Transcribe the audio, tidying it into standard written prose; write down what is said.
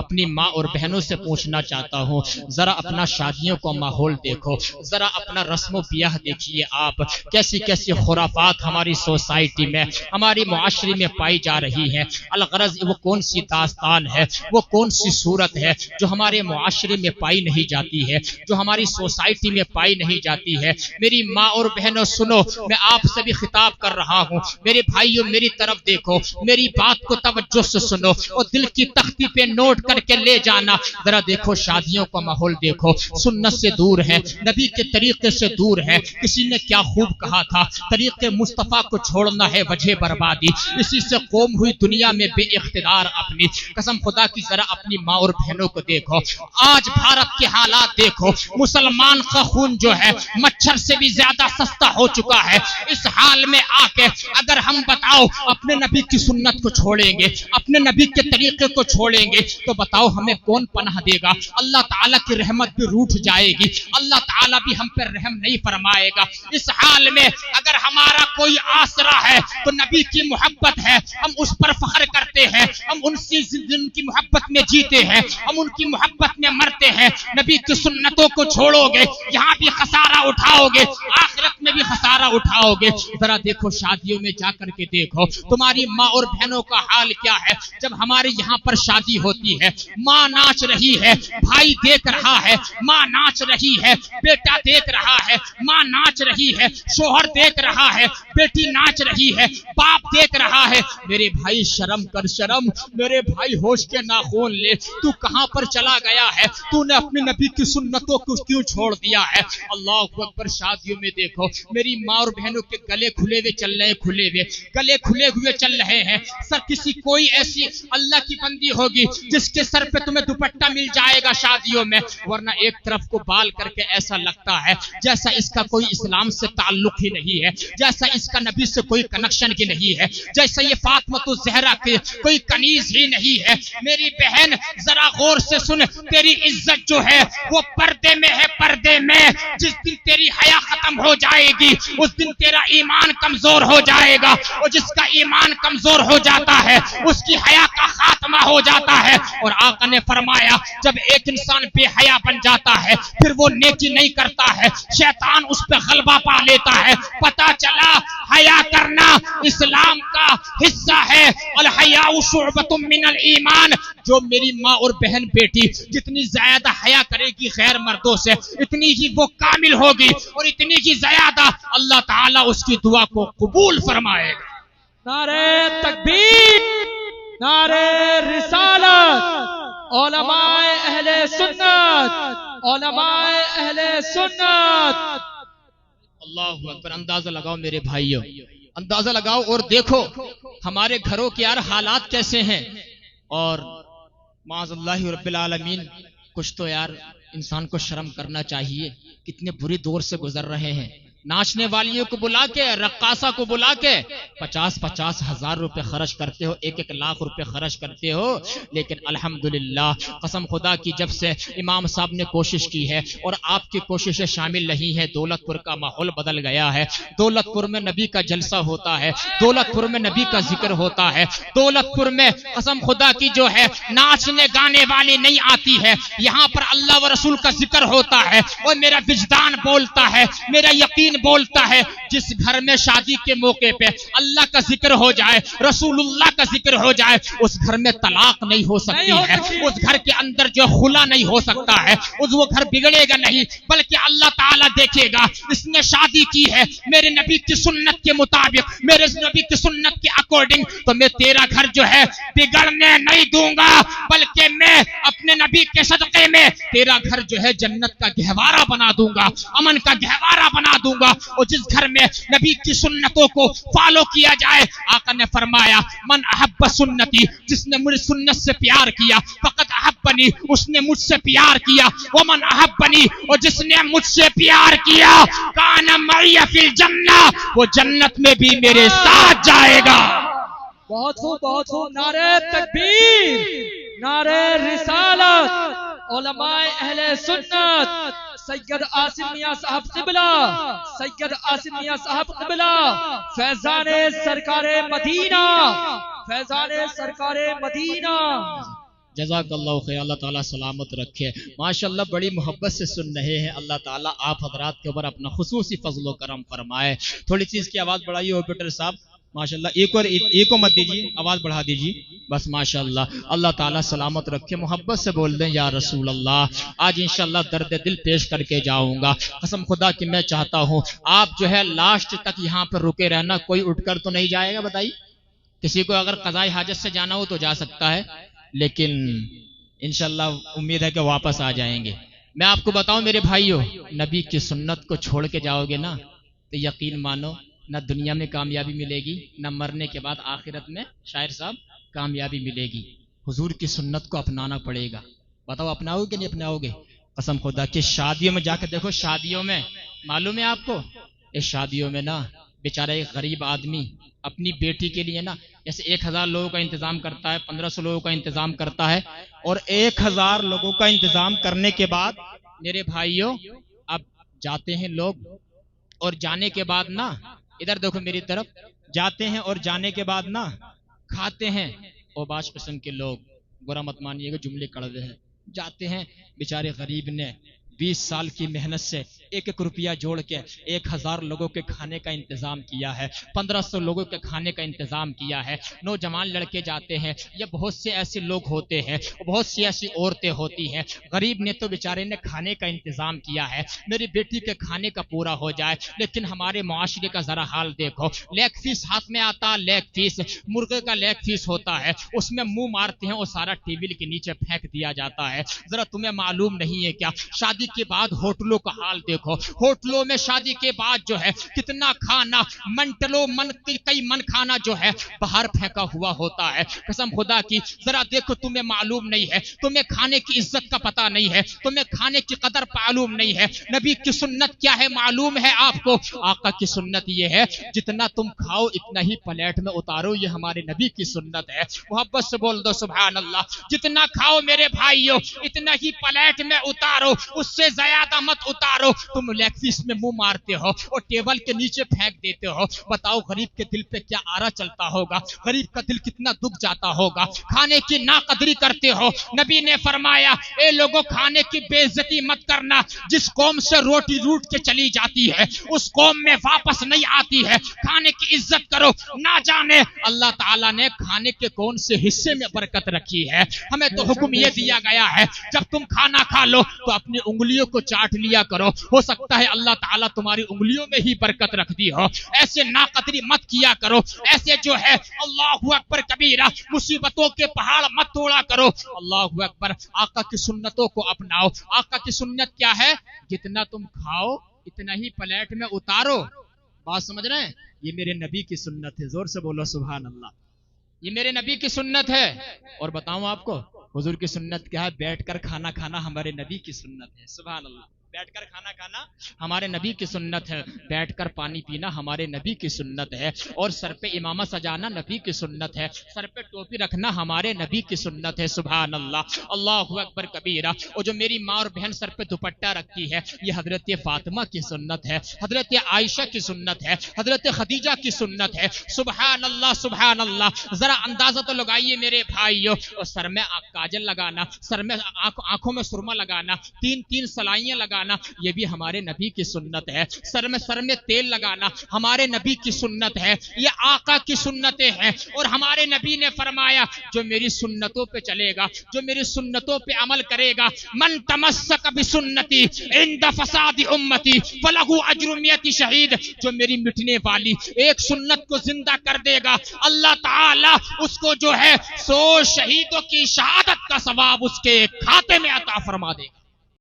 اپنی ماں اور بہنوں سے پوچھنا چاہتا ہوں، ذرا اپنا شادیوں کا ماحول دیکھو، ذرا اپنا رسم و بیاہ دیکھیے آپ، کیسی کیسی خرافات ہماری سوسائٹی میں، ہماری معاشرے میں پائی جا رہی ہے۔ الغرض وہ کون سی داستان ہے، وہ کون سی صورت ہے جو ہمارے معاشرے میں پائی نہیں جاتی ہے، جو ہماری سوسائٹی میں پائی نہیں جاتی ہے۔ میری ماں اور بہنوں سنو، میں آپ سے بھی خطاب کر رہا ہوں، میرے بھائیوں میری طرف دیکھو، میری بات کو توجہ سے سنو اور دل کی تختی پہ نوٹ کر کے لے جانا۔ ذرا دیکھو شادیوں کا ماحول دیکھو، سنت سے دور ہے، نبی کے طریقے سے دور ہے۔ کسی نے کیا خوب کہا تھا، طریقے مصطفیٰ کو چھوڑنا ہے وجہ بربادی، اسی سے قوم ہوئی دنیا میں بے اقتدار اپنی۔ قسم خدا کی ذرا اپنی ماں اور بہنوں کو دیکھو، آج بھارت کے حالات دیکھو، مسلمان کا خون جو ہے مچھر سے بھی زیادہ سستا ہو چکا ہے۔ اس حال میں آ کے اگر ہم بتاؤ اپنے نبی کی سنت کو چھوڑیں گے، اپنے نبی کے طریقے کو چھوڑیں گے، تو بتاؤ ہمیں کون پناہ دے گا؟ اللہ تعالیٰ کی رحمت بھی روٹھ جائے گی، اللہ تعالیٰ بھی ہم پر رحم نہیں فرمائے گا۔ اس حال میں اگر ہمارا کوئی آسرا ہے تو نبی کی محبت ہے، ہم اس پر فخر کرتے ہیں، ہم ان کی محبت میں جیتے ہیں، ہم ان کی محبت میں مرتے ہیں۔ نبی کی سنتوں کو چھوڑو گے، یہاں بھی خسارہ اٹھاؤ گے، آخرت میں بھی خسارہ اٹھاؤ گے۔ ذرا دیکھو شادیوں میں جا کر کے دیکھو تمہاری ماں اور بہنوں کا حال کیا ہے۔ جب ہمارے یہاں پر شادی ہوتی ہے، ماں ناچ رہی ہے، بھائی دیکھ رہا ہے، ماں ناچ رہی ہے، بیٹا دیکھ رہا ہے، ماں ناچ رہی ہے، شوہر دیکھ رہا ہے، بیٹی ناچ رہی ہے، باپ دیکھ رہا ہے۔ میرے بھائی شرم کر، شرم، میرے بھائی ہوش کے ناخون لے، تو کہاں پر چلا گیا ہے؟ تو نے اپنے نبی کی سنتوں کو کیوں چھوڑ دیا ہے؟ اللہ اکبر۔ شادیوں میں دیکھو میری ماں اور بہنوں کے گلے کھلے ہوئے چل رہے، کھلے ہوئے گلے کھلے ہوئے چل رہے ہیں۔ سر کسی کوئی ایسی اللہ کی بندی ہوگی جس کے سر پہ تمہیں دوپٹہ مل جائے گا شادیوں میں، ورنہ ایک طرف کو بال کر کے ایسا لگتا ہے جیسا اس کا کوئی اسلام سے تعلق ہی نہیں ہے، جیسا اس کا نبی سے کوئی کنیکشن ہی نہیں ہے، جیسا یہ فاطمہ الزہرا کی کوئی کنیز ہی نہیں ہے۔ میری بہن ذرا غور سے سن، تیری عزت جو ہے وہ پردے میں ہے، پردے میں۔ جس دن تیری حیا ختم ہو جائے گی اس دن تیرا ایمان کمزور ہو جائے گا، اور جس کا ایمان کمزور ہو جاتا ہے اس کی حیا کا خاتمہ ہو جاتا ہے۔ اور آقا نے فرمایا جب ایک انسان بے حیا بن جاتا ہے پھر وہ نیکی نہیں کرتا ہے، شیطان اس پہ غلبہ پا لیتا ہے۔ پتہ چلا حیا کرنا اسلام کا حصہ ہے، الحیاء شعبۃ من الایمان۔ جو میری ماں اور بہن بیٹی جتنی زیادہ حیا کرے گی غیر مردوں سے اتنی ہی وہ کامل ہوگی، اور اتنی ہی زیادہ اللہ تعالیٰ اس کی دعا کو قبول فرمائے گا۔ نعرہ تکبیر، نعرہ رسالت، علماء اہل سنت، علماء اہل سنت۔ اللہ اکبر۔ اندازہ لگاؤ میرے بھائیوں، اندازہ لگاؤ اور دیکھو ہمارے گھروں کے یار حالات کیسے ہیں، اور معاذ اللہ رب العالمین کچھ تو یار انسان کو شرم کرنا چاہیے، کتنے بری دور سے گزر رہے ہیں۔ ناچنے والیوں کو بلا کے، رقاصہ کو بلا کے 50-50 ہزار روپے خرچ کرتے ہو، 1-1 لاکھ روپے خرچ کرتے ہو، لیکن الحمدللہ قسم خدا کی جب سے امام صاحب نے کوشش کی ہے اور آپ کی کوششیں شامل نہیں ہیں، دولت پور کا ماحول بدل گیا ہے۔ دولت پور میں نبی کا جلسہ ہوتا ہے، دولت پور میں نبی کا ذکر ہوتا ہے، دولت پور میں قسم خدا کی جو ہے ناچنے گانے والی نہیں آتی ہے، یہاں پر اللہ و رسول کا ذکر ہوتا ہے، اور میرا وجدان بولتا ہے، میرا یقین بولتا ہے جس گھر میں شادی کے موقع پہ اللہ کا ذکر ہو جائے، رسول اللہ کا ذکر ہو جائے، اس گھر میں طلاق نہیں ہو سکتی ہے، اس گھر کے اندر جو خلا نہیں ہو سکتا ہے، وہ گھر بگڑے گا نہیں، بلکہ اللہ تعالیٰ دیکھے گا اس نے شادی کی ہے میرے نبی کی سنت کے مطابق، میرے نبی کی سنت کے اکارڈنگ، تو میں تیرا گھر جو ہے بگڑنے نہیں دوں گا، بلکہ میں اپنے نبی کے صدقے میں تیرا گھر جو ہے جنت کا گہوارہ بنا دوں گا، امن کا گہوارہ بنا دوں گا۔ اور جس گھر میں نبی کی سنتوں کو فالو کیا جائے، آقا نے فرمایا من احب سنتی، جس نے مجھے سنت سے پیار کیا، فقط احبنی، اس نے مجھ سے پیار کیا، ومن احبنی، اور جس نے مجھ سے پیار کیا، کان معی فی الجنہ، وہ جنت میں بھی میرے ساتھ جائے گا۔ بہت خوب، بہت خوب۔ نعرہ تکبیر، نعرہ رسالت، علماء اہل سنت، سید عاصم میاں صاحب قبلہ، سید عاصم میاں صاحب قبلہ، فیضان سرکار مدینہ، فیضان سرکار مدینہ۔ جزاک اللہ خیر، اللہ تعالیٰ سلامت رکھے. ماشاءاللہ بڑی محبت سے سن رہے ہیں. اللہ تعالیٰ آپ حضرات کے اوپر اپنا خصوصی فضل و کرم فرمائے. تھوڑی چیز کی آواز بڑھائیے آپریٹر صاحب. ماشاءاللہ ایک اور مت دیجیے، آواز بڑھا دیجیے بس. ماشاءاللہ اللہ تعالیٰ سلامت رکھے. محبت سے بول دیں یا رسول اللہ. آج انشاءاللہ درد دل پیش کر کے جاؤں گا. قسم خدا کہ میں چاہتا ہوں آپ جو ہے لاسٹ تک یہاں پر رکے رہنا. کوئی اٹھ کر تو نہیں جائے گا بتائیے؟ کسی کو اگر قضاء حاجت سے جانا ہو تو جا سکتا ہے، لیکن انشاءاللہ امید ہے کہ واپس آ جائیں گے. میں آپ کو بتاؤں میرے بھائیوں، نبی کی سنت کو چھوڑ کے جاؤ گے نا تو یقین مانو نہ دنیا میں کامیابی ملے گی، نہ مرنے کے بعد آخرت میں شاعر صاحب کامیابی ملے گی. حضور کی سنت کو اپنانا پڑے گا. بتاؤ اپناؤ گے کہ نہیں اپناؤ گے؟ قسم خدا کہ شادیوں میں جا کے دیکھو، شادیوں میں معلوم ہے آپ کو، اس شادیوں میں نا بیچارہ ایک غریب آدمی اپنی بیٹی کے لیے نا جیسے 1000 لوگوں کا انتظام کرتا ہے، 1500 لوگوں کا انتظام کرتا ہے، اور 1000 لوگوں کا انتظام کرنے کے بعد میرے بھائیوں اب جاتے ہیں لوگ، اور جانے کے بعد نا ادھر دیکھو میری طرف، جاتے ہیں اور جانے کے بعد نا کھاتے ہیں. اور بعض قسم کے لوگ، برا مت مانیے گا جملے کڑوے ہیں، جاتے ہیں بیچارے غریب نے 20 سال کی محنت سے 1 روپیہ جوڑ کے 1000 لوگوں کے کھانے کا انتظام کیا ہے، 1500 لوگوں کے کھانے کا انتظام کیا ہے. نوجوان لڑکے جاتے ہیں یا بہت سے ایسے لوگ ہوتے ہیں، بہت سی ایسی عورتیں ہوتی ہیں. غریب نے تو بیچارے نے کھانے کا انتظام کیا ہے میری بیٹی کے کھانے کا پورا ہو جائے. لیکن ہمارے معاشرے کا ذرا حال دیکھو، لیگ پیس ہاتھ میں آتا، لیگ پیس مرغے کا لیگ پیس ہوتا ہے، اس میں منہ مارتے ہیں اور سارا ٹیبل کے نیچے پھینک دیا جاتا ہے. ذرا تمہیں معلوم نہیں ہے کیا؟ شادی کے بعد ہوٹلوں کا حال دیکھو، ہوٹلوں میں شادی کے بعد جو ہے کتنا کھانا کئی من کھانا جو ہے باہر پھینکا ہوا ہوتا ہے. قسم خدا کی ذرا دیکھو، تمہیں معلوم نہیں ہے، تمہیں کھانے کی عزت کا پتہ نہیں ہے، تمہیں کھانے کی قدر معلوم نہیں ہے. نبی کی سنت کیا ہے معلوم ہے آپ کو؟ آقا کی سنت یہ ہے جتنا تم کھاؤ اتنا ہی پلیٹ میں اتارو. یہ ہمارے نبی کی سنت ہے. محبت سے بول دو سبحان اللہ. جتنا کھاؤ میرے بھائیو اتنا ہی پلیٹ میں اتارو، اس سے زیادہ مت اتارو. تم لیگ پیس میں منہ مارتے ہو اور ٹیبل کے نیچے پھینک دیتے ہو. بتاؤ غریب کے دل پہ کیا آرا چلتا ہوگا؟ غریب کا دل کتنا دکھ جاتا ہوگا. کھانے کی ناقدری کرتے ہو. نبی نے فرمایا اے لوگوں کھانے کی بے عزتی مت کرنا. جس قوم سے روٹی روٹ کے چلی جاتی ہے اس قوم میں واپس نہیں آتی ہے. کھانے کی عزت کرو. نہ جانے اللہ تعالیٰ نے کھانے کے کون سے حصے میں برکت رکھی ہے. ہمیں تو حکم یہ دیا گیا ہے جب تم کھانا کھا لو تو اپنی انگلیوں کو چاٹ لیا کرو. ہو سکتا ہے اللہ تعالیٰ تمہاری انگلیوں میں ہی برکت رکھ دی ہو. ایسے ناقدری مت کیا کرو. ایسے جو ہے اللہ اکبر کبیرہ مصیبتوں کے پہاڑ مت توڑا کرو. اللہ اکبر. آقا کی سنتوں کو اپناؤ. آقا کی سنت کیا ہے؟ جتنا تم کھاؤ اتنا ہی پلیٹ میں اتارو. بات سمجھ رہے ہیں؟ یہ میرے نبی کی سنت ہے. زور سے بولو سبحان اللہ. یہ میرے نبی کی سنت ہے. اور بتاؤں آپ کو حضور کی سنت کیا ہے؟ بیٹھ کر کھانا کھانا ہمارے نبی کی سنت ہے. سبحان اللہ. بیٹھ کر کھانا کھانا ہمارے نبی کی سنت ہے. بیٹھ کر پانی پینا ہمارے نبی کی سنت ہے. اور سر پہ امامہ سجانا نبی کی سنت ہے. سر پہ ٹوپی رکھنا ہمارے نبی کی سنت ہے. سبحان اللہ. اللہ اکبر کبیرہ. اور جو میری ماں اور بہن سر پہ دوپٹہ رکھتی ہے یہ حضرت فاطمہ کی سنت ہے، حضرت عائشہ کی سنت ہے، حضرت خدیجہ کی سنت ہے. سبحان اللہ سبحان اللہ. ذرا اندازہ تو لگائیے میرے بھائیو. اور سر میں کاجل لگانا، سر میں آنکھوں میں سرما لگانا، 3 سلائیاں لگانا یہ بھی ہمارے نبی کی سنت ہے. سر میں تیل لگانا ہمارے نبی کی سنت ہے. یہ آقا کی سنتیں ہیں. اور ہمارے نبی نے فرمایا جو میری سنتوں پہ چلے گا، جو میری سنتوں پہ عمل کرے گا، من تمسک بسنتی عند فساد امتی فلہ اجر 100 شہید. جو میری مٹنے والی ایک سنت کو زندہ کر دے گا اللہ تعالی اس کو جو ہے 100 شہیدوں کی شہادت کا ثواب اس کے کھاتے میں عطا فرما دے گا.